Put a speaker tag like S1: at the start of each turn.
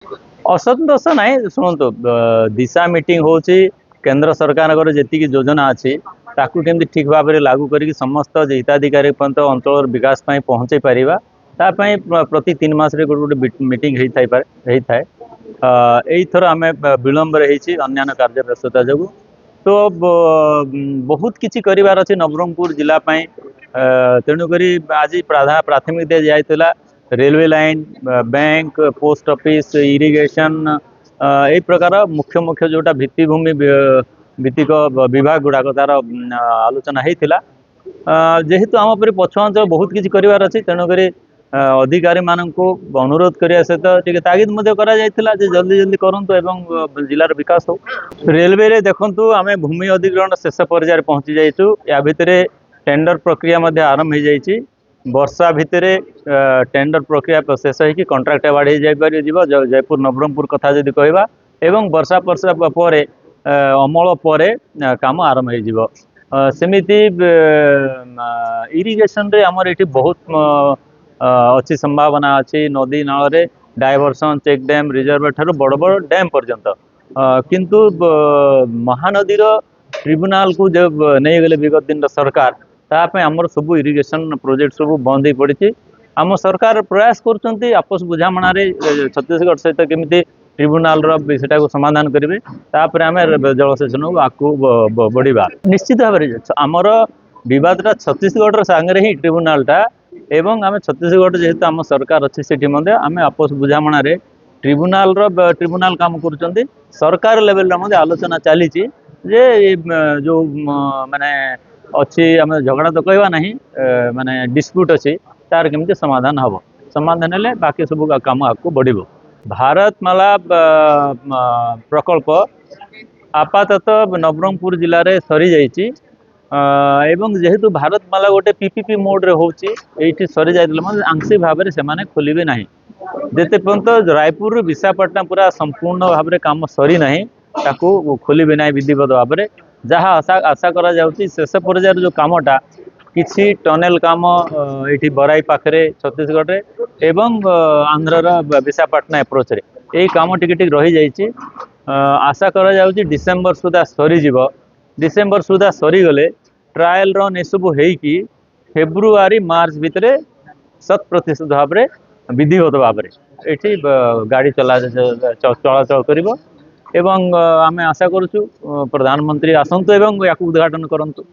S1: असंतोष ना शुणु दिशा मीटिंग हूँ केंद्र सरकार जी योजना अच्छी ताकू केमती ठीक भाव में लागू करके समस्त हिताधिकारी पर्यंत अंचल विकास पहुँचे पारिबा तापाई प्रति 3 मास गोटे गोटे मीटिंग होता है। यहीथर आम विलम्ब अन्य कार्य व्यस्तता जो तो बहुत किसी करार अच्छे नवरंगपुर जिलापाई तेणुक आज प्राथमिक दी जाता railway line bank post office irrigation यही प्रकार मुख्य मुख्य जोटा भित्तिभूमि भित्तिक विभाग गुड़ाक तार आलोचना होता जेहेतु आम पर पछुआंचल बहुत किसी करार अच्छी तेणुक अधिकारी मानक अनुरोध करने सहित तागिद जल्दी जल्दी करूँ जिलार विकास हो। रेलवे रे देखु आम भूमि अधिग्रहण शेष पर्यायर पहुँची जाइचु या भितर टेंडर प्रक्रिया आरंभ हो जाइए वर्षा भितर टेंडर प्रक्रिया शेष हो कंट्राक्ट अवार्ड हो जयपुर नवरंगपुर कथा जदि कहवा एवं वर्षा वर्षा पर अमल पर काम आरंभ हो सेमिति इरिगेशन रे आमर ये बहुत अच्छी संभावना अच्छी नदी नाल डायवर्सन चेक डैम रिजर्व ठार बड़ बड़ डैम पर्यंत किंतु महानदीर ट्रिब्यूनाल को जब नहीं गले विगत दिन सरकार तापाई आमर सब इरिगेशन प्रोजेक्ट सब बंद हो पड़ी आम सरकार प्रयास कर आपस बुझामण छत्तीसगढ़ सहित केमी ट्रिब्यूनाल सेटा को समाधान करेंगे तापर आम जलसेचन को आगू बढ़ा निश्चित भाव में आमर बदटा छत्तीसगढ़ सांगे ही ट्रिब्यूनालटा एवं आम छत्तीसगढ़ जेहेतु आम सरकार अच्छी से आम आपस बुझामण ट्रिब्यूनाल काम कर सरकार लेवल आलोचना चली जो माने अच्छी आम झगड़ा तो कहवा ना माने डिस्प्यूट अच्छी तार केमती समाधान हम समाधान हेले बाकी सब काम आगे बढ़ भारतमाला प्रकल्प आपाततः नवरंगपुर जिले में सरी जाइए एवं जेहेतु भारतमाला गोटे पीपीपी मोड रे होची एठी सरी जाइतले आंशिक भाव में से खोलिबे नाही जेते पर्यंत रायपुर विशाखापट्टनम पूरा संपूर्ण भाव में काम सरी नाही ताकू खोलिबे नाही विधिवत भाव में जहाँ आशा करा जाउची शेष पर्यायर जो कामटा किसी टनेल काम ये बराई पाखे छत्तीसगढ़ रे एवं आंध्र विशाखापट्टनम एप्रोच रे यही काम टिके रही जाइए आशा करा जाउची डिसेम्बर सुधा सरी जीव डिसेम्बर सुधा सरीगले ट्रायल रन ये सब होगी फेब्रुआरी मार्च भितर 100% भाव में विधिवत भाव में ये गाड़ी चलाचल कर आम आशा करुचु प्रधानमंत्री आसतु एवं या उद्घाटन करंतु।